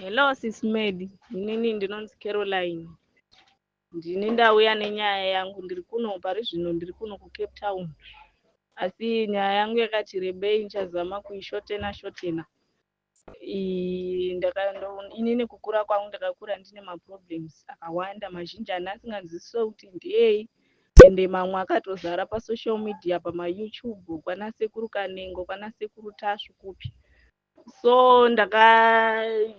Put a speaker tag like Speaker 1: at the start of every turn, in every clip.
Speaker 1: Hello sis Medi, inini ndinonzi Caroline. Ndini ndauya nenyaya yangu, ndiri kuno pari zvino ndiri kuno kuCape Town, asi nyaya yangu yakati rebei, nichazama kuishotena. Inini kukura kwangu ndakakura ndine maproblems akawanda mazhinji andasinganzwisisa kuti ndei, ende mamwe akatozara pasocial media, pamaYouTube, kwana sekuru Kanengo, kwana sekuru Tasvi kupi. So ndakaita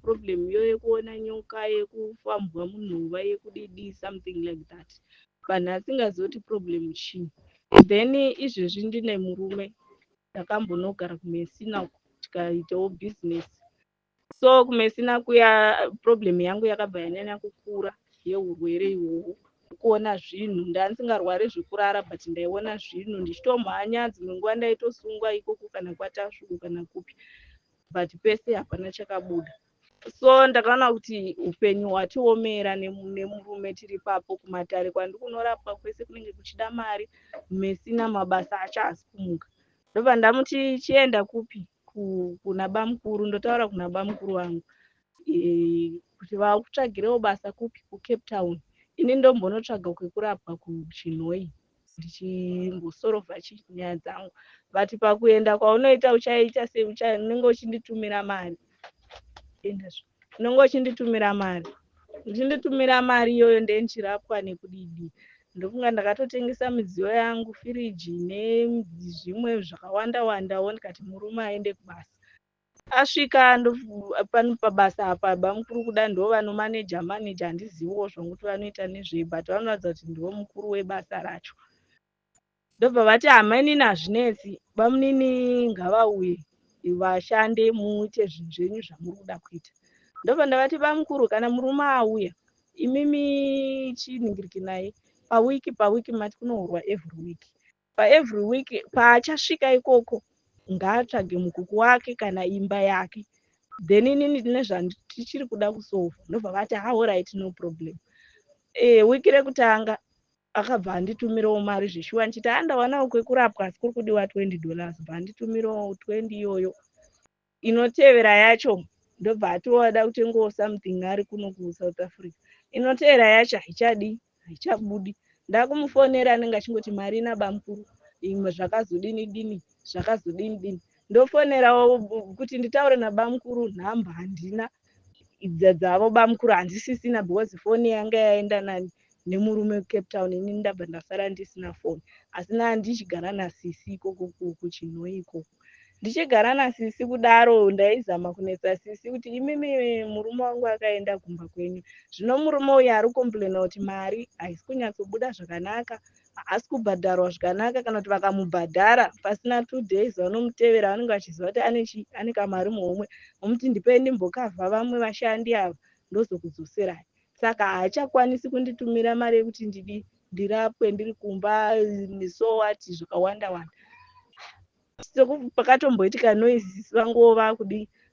Speaker 1: problem yo yekuona nyoka, yekufambwa munhova, yekudidi something like that. Vanhu asingazoti problem chii. Then izvezvi ndine murume takambonogara kumesina uko tikaitawo business. So kumesina kuya problem yangu yakabva yanyanya kukura yeurwere ihwohwo, kuona zvinhu ndandisingarwari zvekurara but ndaiona zvinhu ndichitomhanya, dzimwe nguva ndaitosungwa ikoko kana kwaTasvi kana kupi, but pese hapana chakabuda. So ndakaona kuti upenyu hwatiomera nemurume tiri papo kumatare kwandiri kunorapwa kwese kunenge kuchida mari, mesina mabasa achaasi kumuka. Ndobva ndamuti chienda kupi, kuna bamukuru, ndotaura kuna bamukuru vangu kuti vakutsvagirewo basa kupi, kuCape Town. Ini ndombonotsvaga kwekurapwa kuChinhoyi ndichimbosorovha nyaya dzangu, but pakuenda kwaunoita uchaita unenge uchinditumira mari, unenge uchinditumira mari, uchinditumira mari iyoyo ndenchirapwa nekudidi. Ndofunga ndakatotengesa midziyo yangu, firiji nezvimwe zvakawanda wandawo, ndikati murume aende kubasa. Asvika pabasa apa bamukuru kuda ndo vanomaneja handiziviwo zvokuti vanoita nezvei, but vanoratidza kuti ndivo mukuru webasa racho. Ndobva vati hama inini hazvinetsi, bamunini ngavauye vashande muite zvinhu zvenyu zvamuri kuda kuita. Ndobva ndavati bamukuru, kana murume auya, imimi chinhingiriki naye pawiki mati kunourwa every week. Paevery week paachasvika ikoko ngaatsvage mukuku wake kana imba yake, then inini tine zvandichiri kuda kusolva. Ndobva vati alright no problem. Wiki rekutanga akabva anditumirawo mari zveshuwa, nchiti andawanawo kwekurapwa asi kuri kudiwa $20, bva anditumirawo 20 iyoyo. Inotevera yacho ndobva atoda kutengawo something ari kuno kuSouth Africa. Inotevera yacho haichabudi. Ndakumufonera anenge achingoti mari ina bamukuru, imwe zvakazodini. Ndofonerawo kuti nditaure nabamukuru, nhamba handina, dzavo bamukuru handisisina because foni yanga yaenda nemurume kuCape Town, inini ndabva ndasara ndisina foni. Asi ndichigara nasisi ikoko kuChinhoyi ikoko. Ndichigara nasisi kudaro, ndaizama kunetsa sisi kuti imimi murume wangu akaenda kumba kwenyu. Zvino murume uyu ari komplaina kuti mari haisi kunyatsobuda zvakanaka, haasi kubhadharwa zvakanaka, kana kuti vakamubhadhara pasina 2 days vanomutevera vanenge vachiziva kuti ane kamari muhomwe, vomuti ndipei ndimbokavha vamwe vashandi ava ndozokudzoserai. Saka haachakwanisi kunditumira mari yekuti ndirapwe ndiri kumba nesowati zvakawanda wanda. Pakatomboitika noizi vanguwo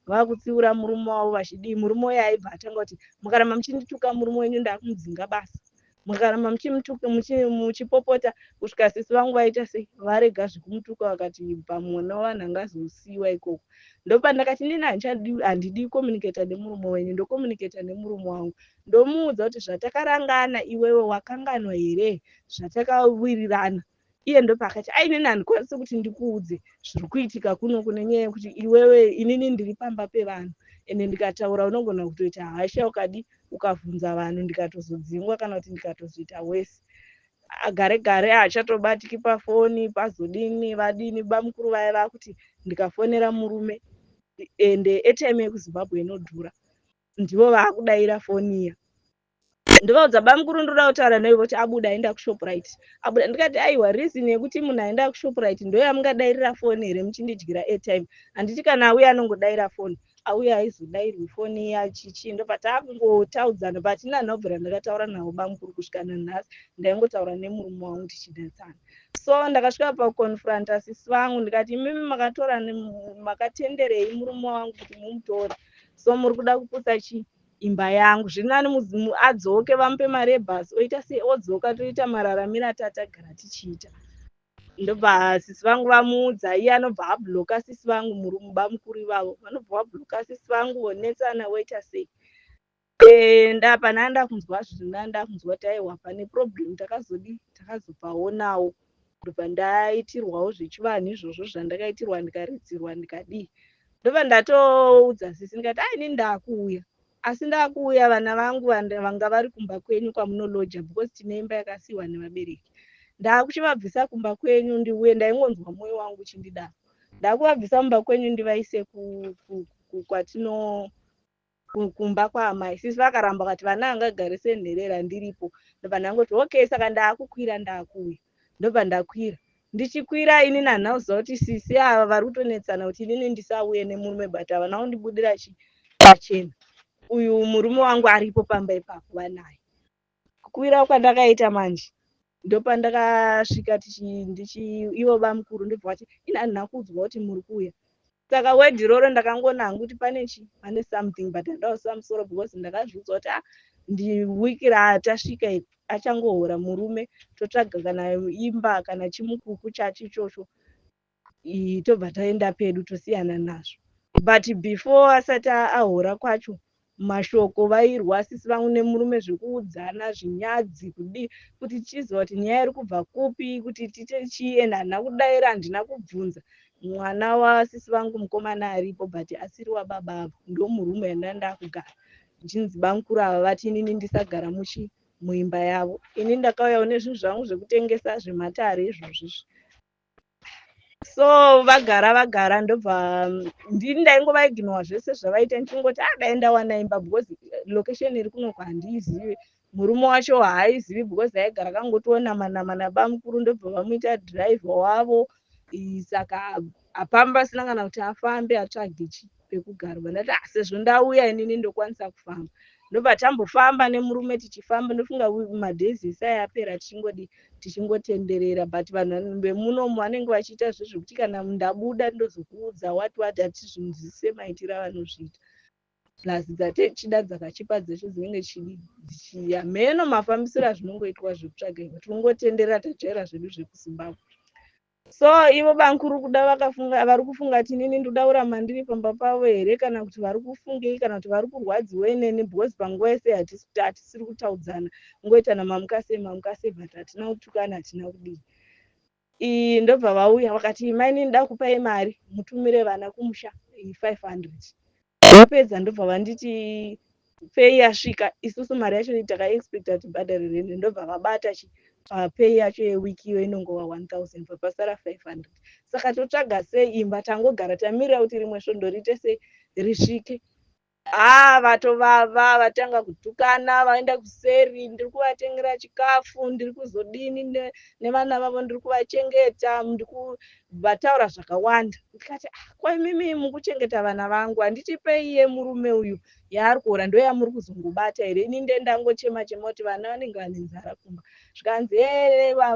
Speaker 1: vakutsiura murume wavo vachidii. Murume uyu aibva atanga kuti mukaramba muchindituka murume wenyu ndakumudzinga basa, mukaramba muchipopota kusvika sisi vangu vaita sei, varega zvekumutuka vakati pamwana wavanhu angazosiyiwa ikoko. Ndopa ndakati inini handidi kukomuniketa nemurume wenyu, ndokomuniketa nemurume wangu, ndomuudza kuti zvatakarangana iwewe wakanganwa here, zvatakawirirana. Iye ndopa akati inini handikwanisi kuti ndikuudze zviri kuitika kunoku nenyaya yekuti iwewe inini ndiri pamba pevanhu, ende ndikataura unogona kutoita hasha ukabvunza vanhu ndikatozodzingwa kana kuti ndikatozoita wese. Gare haachatobatiki pafoni, pazodini vadini. Bamukuru vaya vakuti ndikafonera murume ende airtime yekuZimbabwe inodhura, ndivo vaakudayira foni iya. Ndovaudza bamukuru ndoda kutaura newe kuti abuda aenda kuShoprite. Abuda ndikati aiwa reason yekuti munhu aenda kuShoprite ndoyamungadayirira foni here muchindidyira airtime. Handiti kana auya anongodayira foni, auya aizodayirwa foni iya chichi. Ndobva takungotaudzana, patina nhobvera ndakataura navo bamukuru kusvika nanhasi ndaingotaura nemurume wangu tichidetsana. So ndakasvika pakukonfuranta sisi vangu ndikati imimi makatenderei murume wangu kuti mumutore, so muri kuda kuputsa imba yangu. Zviri nani mudzimu adzoke vamupe mari yebhasi oita sei, odzoka toita mararamiro atatagara tichiita. ndobva sisi vangu vamuudza, iye anobva abhuloka sisi vangu, bamukuru ivavo vanobva vabhuloka sisi vangu, vonetsana woita sei. Pana ndakunzwa zvina ndakunzwa kuti aiwa pane problem takazopaonawo, ndobva ndaitirwawo zvechivanhu izvozvo zvandakaitirwa ndikaridzirwa ndikadii. Ndobva ndatoudza sisi ndikati inini ndakuuya, asi ndakuuya vana vangu vanga vari kumba kwenyu kwamunoloja, because tine imba yakasiiwa nevabereki. Ndakuchivabvisa kumba kwenyu ndiuye, ndaingonzwa mwoyo wangu uchindidaro. Ndakuvabvisa kumba kwenyu ndivaise kwatino kumba kwaamai. Sisi vakaramba kuti vana angagare senherera ndiripo. Ndobva ndangoti okay, saka ndakukwira ndakuuya. Ndobva ndakwira. Ndichikwira ini nanhauza kuti sisi ava vari kutonetsana kuti inini ndisauye nemurume, but havana kundibudira pachena. Uyu murume wangu aripo pamba ipapo vanaye. Kukwira kwandakaita manje ndopandakasvika ivo bamukuru ndobva vati ini handina kuudzwa kuti muri kuuya. Saka wedhiroro ndakangonanga kuti pane something, but handausa musoro because ndakazviudzwa kuti wiki ratasvika achangohora murume, totsvaga kana imba kana chimukuku chacho ichocho tobva taenda pedu tosiyana nazvo. But before asati ahora kwacho, mashoko vairwa sisi vangu nemurume zvekuudzana zvinyadzi kudii, kuti tichiziva kuti nyaya iri kubva kupi, kuti tiite chii, ende handina kudaira, handina kubvunza. Mwana wasisi vangu mukomana aripo, but asiri wababa avo, ndo murume yandanda kugara. Ndichinzi bamukuru ava vati inini ndisagara muimba yavo. Ini ndakauyawo nezvinhu zvangu zvekutengesa zvematare izvozvizvi. So vagara ndobva ndini ndaingovaiginwa zvese zvavaita, ndichingoti dai ndawana imba, because location iri kunoko handiizivi. Murume wacho haaizivi because aigara akangotonama nabamukuru, ndobva vamuita dhiraivha wavo. Saka hapamba pasina kana kuti afambe atsvage pekugara. Ndati sezvo ndauya inini ndokwanisa kufamba. Ndobva tambofamba nemurume tichifamba, ndofunga madhezi esai apera tichingotenderera, but vanhu vemunomu vanenge vachiita zvezvekuti kana ndabuda ndozokuudza wati hatizvinzwisise maitiro avanozviita. Plus dzatechida dzakachipa dzeshe dzinenge dzichiya mheno mafambisiro azvinongoitwa zvekutsvaga imba, tinongotenderera tajaira zvedu zvekuZimbabwe. So ivo bankuru kuda vari kufunga kuti inini ndoda kuramba ndiri pamba pavo here, kana kuti vari kufungei, kana kuti vari kurwadziwei neni, because panguva yese hatisiri kutaudzana, kungoitana mamukasei but hatina kutukana, hatina kudii. Ndobva vauya vakati imai inini nda kupai mari mutumire vana kumusha 500. Vapedza ndobva vanditi pei yasvika, isusu mari yacho takaexpecta tibhadhare rende, ndobva vabata pei yacho yewiki iyo inongova 1000, pasara 500. Saka totsvaga sei imba, tangogara tamirira kuti rimwe svondo riite sei risvike. Vatovava, vatanga kutukana, vaenda kuseri, ndiri kuvatengera chikafu, ndiri kuzodini nevana vavo, ndiri kuvachengeta, vataura zvakawanda. Ndikati kwa imimi mukuchengeta vana vangu, handitipei iye murume uyu yaari kuhora ndo yamuri kuzongobata here? Ini ndangochema kuti vana vanenge vane nzara kumba. Zvikanzi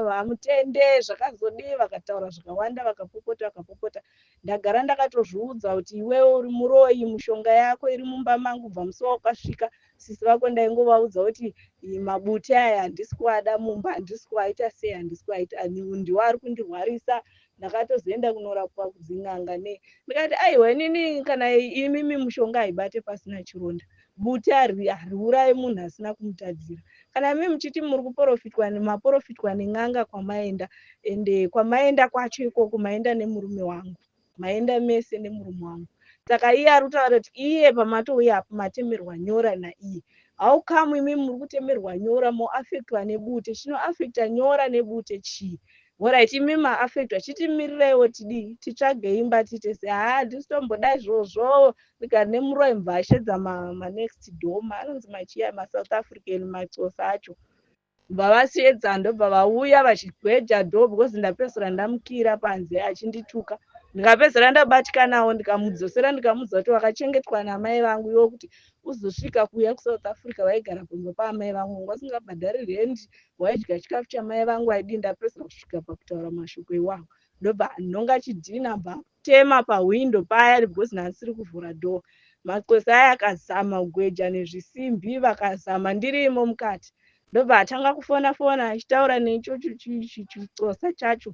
Speaker 1: hamutende, zvakazodii, vakataura zvakawanda, vakapopota. Ndagara ndakatozviudza kuti iwewe uri muroyi, mushonga yako iri mumba mangu, bva musi wakasvika. Sisi vako ndaingovaudza kuti mabute aya handisi kuada mumba, handisi kuaita sei, handisi kuaita, ndiwo ari kundirwarisa. Ndakatozoenda kunorapwa kudzin'anga ndikati aiwa inini kana imimi mushonga haibate pasina chironda. Bute hariurayi munhu asina kumutadzira. Kana imi muchiti muri maprofitwa nen'anga kwamaenda, ende kwamaenda kwacho ikoko maenda nemurume wangu, maenda mese nemurume wangu. Saka iye ari kutaura kuti iye pamatouya apa matemerwa nyora naiye. How come imi muri kutemerwa nyora moafektwa nebute? Chinoafekta nyora nebute chii? Alright, imi maafektwa, chitimiriraiwo tidii, titsvage imba tiite sei. Handisi tomboda izvozvo. Ndikati nemuroyi mubva ashedza manext door, anonzi machia, maSouth African, maxosa acho. Bva vashedza ndobva vauya vachigweja dhoo, because ndapedzisira ndamukira panze achindituka. Ndikapedzisira ndabatikanawo, ndikamudzosera ndikamuudza kuti wakachengetwa namai vangu, iwo kuti uzosvika kuuya kuSouth Africa waigara pamba paamai vangu, wasingabhadhari rendi, waidya chikafu chamai vangu, waidii. Ndapedzisira kusvika pakutaura mashoko iwayo. Ndobva ndonga chidhina mbatema pahwindo paya, because handisiri kuvhura dhoo. Maxosa aya akazama kugweja nezvisimbi, vakazama ndirimo mukati. Ndobva atanga kufona achitaura neichocho chixosa chacho.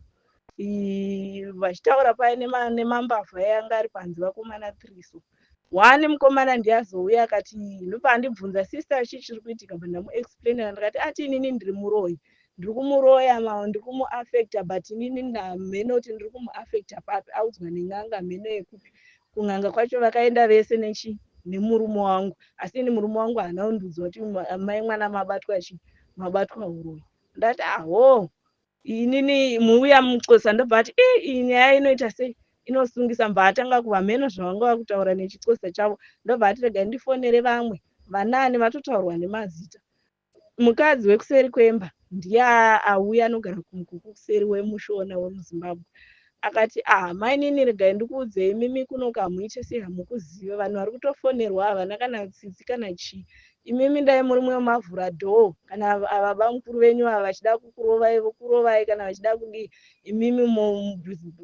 Speaker 1: vachitaura paye nemambavha yanga ari panze vakomana 3. So wani mukomana ndiazouya akati ndopandibvunza sista chii chiri kuitika ndamuexplainera ndikati ati inini ndiri muroyi, ndiri kumuroya ndiri kumuafecta but inini ndamhene kuti ndiri kumuafecta papi. Audzwa nen'anga mhene yekupi. Kun'anga kwacho vakaenda vese nemurume wangu, asi ini murume wangu haana kundiudza kuti mai mwana mabatwa chii, mabatwa uroyi. Ndati aho inini muuya muxhosa. Ndobva ati iyi nyaya inoita sei, inosungisa. Mbva atanga kuvamheno zvavanga vakutaura nechixhosa chavo. Ndobva ati regai ndifonere vamwe vanani vatotaurwa nemazita. Mukadzi wekuseri kwemba ndiye auya anogara kumukuku kuseri wemushona wemuzimbabwe. Akati mainini regai ndikuudzei, mimi kunoku hamuite sei, hamukuziva, vanhu vari kutofonerwa havana kana tsitsi kana chii. Imimi dai muri mumwe mavhura dhoo, kana ava bamukuru venyu ava vachida kukurovai vokurovai, kana vachida kudii, imimi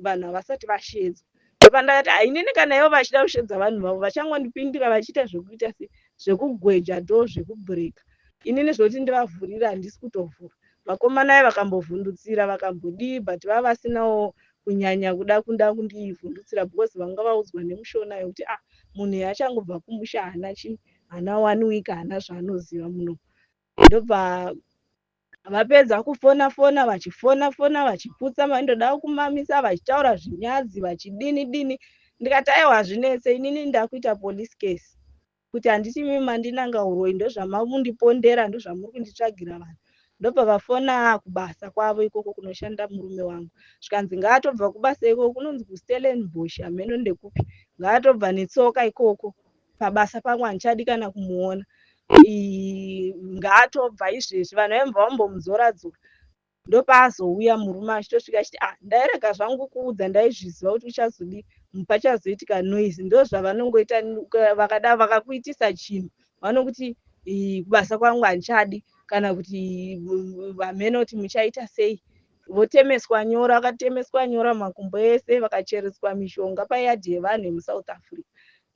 Speaker 1: vanhu havasati vashedzwa. Ndopandakati inini kana ivo vachida kushedza vanhu vavo vachangondipindira vachiita zvekuita zvekugweja dhoo, zvekubhureka. Inini zvoti ndivavhurira handisi kutovhura. Vakomana vakambovhundutsira vakambodii, but vava vasinawo kunyanya kuda kundivhundutsira because vanga vaudzwa nemushona yokuti munhu uyu achangobva kumusha, haana 1 week, haana zvaanoziva muno. Ndobva vapedza kufona vachiputsa vaindoda kumamisa, vachitaura zvinyadzi, vachidini. Ndikati aiwa hazvinetse, inini ndakuita police case kuti handiti mimi mandinanga uroyi, ndozvamamundipondera, ndozvamuri kunditsvagira vanhu. Ndobva vafona kubasa kwavo ikoko kunoshanda murume wangu. Zvikanzi ngaatobva kubasa ikoko, kunonzi kuStellenbosch hamheno ndekupi, ngaatobva netsoka ikoko pabasa pangu, handichadi kana kumuona. Ngaatobva izvezvi, vanhu vaimva vambomudzora-dzora. Ndopaazouya murume achitosvika achiti ndairega zvangu kuudza, ndaizviziva kuti uchazodii, pachazoitika noise. Ndozvavanongoita vakada vakakuitisa chinhu, vanokuti kubasa kwangu handichadi, kana kuti vamhene kuti muchaita sei. Votemeswa nyora, vakatemeswa nyora makumbo ese, vakachereswa mishonga payadhi yevanhu vemuSouth Africa.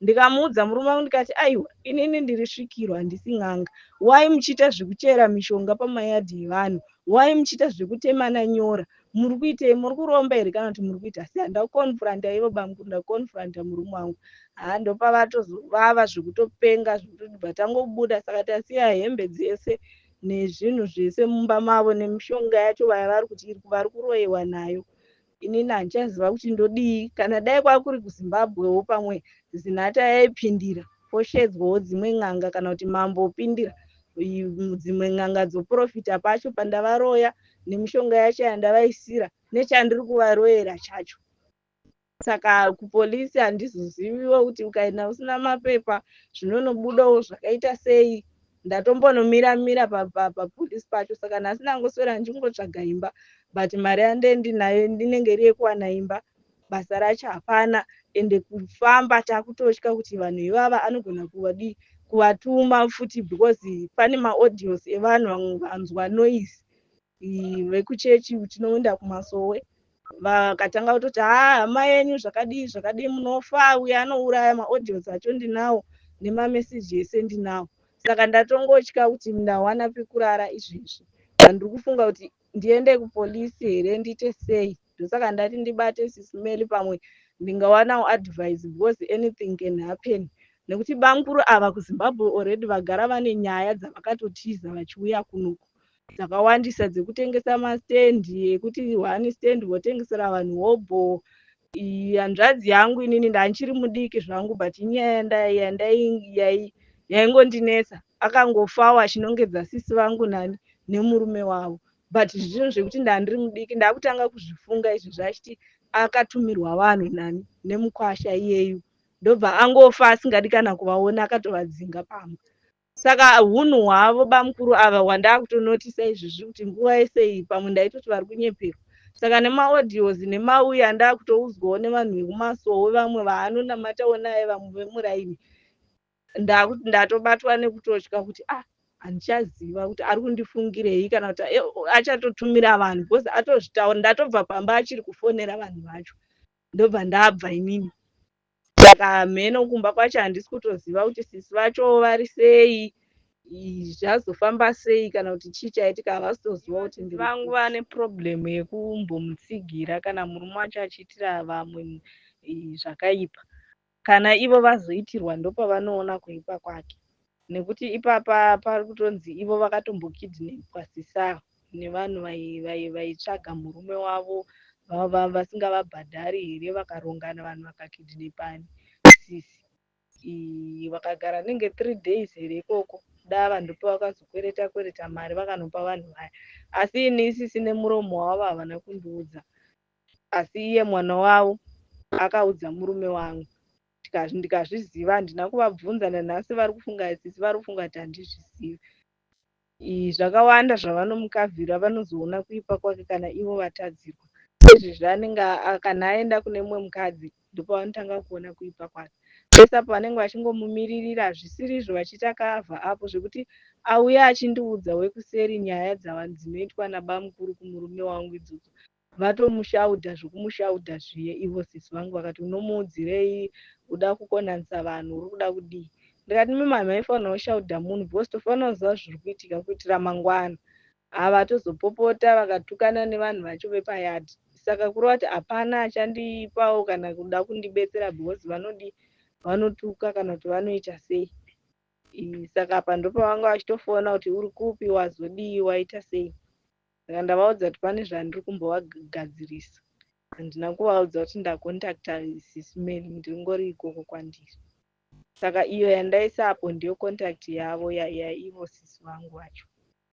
Speaker 1: Ndikamuudza murume wangu ndikati aiwa inini ndiri svikirwa, handisi n'anga. Wai muchiita zvekuchera mishonga pamayadhi evanhu, wai muchiita zvekutemana nyora, muri kuitei, muri kuromba here kana kuti muri kuita? Asi handakonfuranda ivo bamukuru, ndakonfuranda murume wangu. Ndopa vatozovava zvekutopenga zvekuti batangobuda. Saka tasiya hembe dzese nezvinhu zvese mumba mavo nemishonga yacho vari kuroyewa nayo. Inini handichaziva kuti ndodii. Kana dai kwakuri kuZimbabwewo pamwe zinhata yaipindira poshedzwawo dzimwe n'anga, kana kuti mambo opindira dzimwe n'anga dzoprofita pacho pandavaroya nemishonga yacho yandavaisira nechandiri kuvaroyera chacho. Saka kupolisi handizoziviwo kuti ukaenda usina mapepa zvinonobudawo zvakaita sei. Ndatombonomira papolisi pacho. Saka nhasi ndangoswera ndichingotsvaga imba, but mari yandendinayo ndinenge iri yekuwana imba, basa racho hapana, ende kufamba takutotya kuti vanhu ivava anogona kuvatuma futi, because pane maaudios evanhu vanzwa noise vekuchechi tinoenda kumasowe, vakatanga kutoti hama yenyu zvakadii munofa, uya anouraya. Maaudios acho ndinawo nemameseji ese ndinawo. Saka ndatongotya kuti ndawana pekurara izvezvi, handiri kufunga kuti ndiende kupolisi here, ndiite sei. Ndosaka ndati ndibate sisimeli pamwe ndingawanawo advice, because anything can happen. Nekuti bamukuru ava kuZimbabwe already vagara vane nyaya dzavakatotiza vachiuya kunoku dzakawandisa, dzekutengesa mastendi, ekuti one stand votengesera vanhu hobho. Hanzvadzi yangu inini ndanchiri mudiki zvangu, but inyaya yaingondinetsa. Akangofawo achinongedza sisi vangu nani nemurume wavo, but zvinhu zvekuti ndandiri mudiki ndakutanga kuzvifunga izvi achiti akatumirwa vanhu nani nemukwasha iyeyu, ndobva angofa asingadi kana kuvaona, akatovadzinga pamba. Saka hunhu hwavo bamukuru ava hwandakutonotisa izvizvi kuti nguva yese pamwe ndaitoti vari kunyeperwa. Saka nemaaudios nemauya ndakutoudzwawo nevanhu vekumasowe, vamwe vaanonamatawo naye, vamwe vemuraini. Ndatobatwa nekutotya kuti handichaziva kuti ari kundifungirei, kana kuti achatotumira vanhu, because atozvitaura. Ndatobva pamba achiri kufonera vanhu vacho, ndobva ndabva inini. Saka mheno kumba kwacho handisi kutoziva kuti sisi vacho vari sei. zvazofamba sei kana kuti chii chaitika havasitoziva kuti vangu vane purobhuremu yekumbomutsigira kana murume wacho achiitira vamwe zvakaipa. Kana ivo vazoitirwa ndopavanoona kuipa kwake, nekuti ipapa pari kutonzi ivo vakatombokidhinepwa sisavo nevanhu vaitsvaga murume wavo vasingavabhadhari here, vakarongana vanhu vakakidhinepani sisi vakagara nenge 3 days here ikoko, dava ndopavakazokwereta kwereta mari vakanopa vanhu vaya. Asi inisisi nemuromo wavo havana kundiudza, asi iye mwana wavo akaudza murume wangu. Ndikazviziva handina kuvabvunza, nanhasi vari kufunga sisi vari kufunga kuti handizvizivi. Zvakawanda zvavanomukavhira vanozoona kuipa kwake kana ivo vatadzirwa. Izvezvi anenge kana aenda kune mumwe mukadzi ndopavanotanga kuona kuipa kwake. Pese apo vanenge vachingomumiririra zvisirizvo vachiita kaavha apo zvekuti auya achindiudza wekuseri nyaya dzinoitwa nabamukuru kumurume wangu idzodzo. Vatomushaudha zvokumushaudha zviye ivo sisi vangu vakati unomuudzirei, uda kukonanisa vanhu, uri kuda kudii. Ndikati mimama maifanira kushaudha munhu because tofanira kuziva zviri kuitika kuitira mangwana. Havatozopopota vakatukana nevanhu vacho vepayadhi. Saka kureva kuti hapana achandipawo kana kuda kundibetsera because vanotuka kana kuti vanoita sei. Saka apa ndopavanga vachitofoona kuti uri kupi, wazodii, waita sei. Saka ndavaudza kuti pane zvandiri kumbovagadzirisa. Handina kuvaudza kuti ndakontakta sisi Mary, ndingori ikoko kwandiri. Saka iyo yandaisa apo ndiyo kontakti yavo yaivo sisi vangu vacho.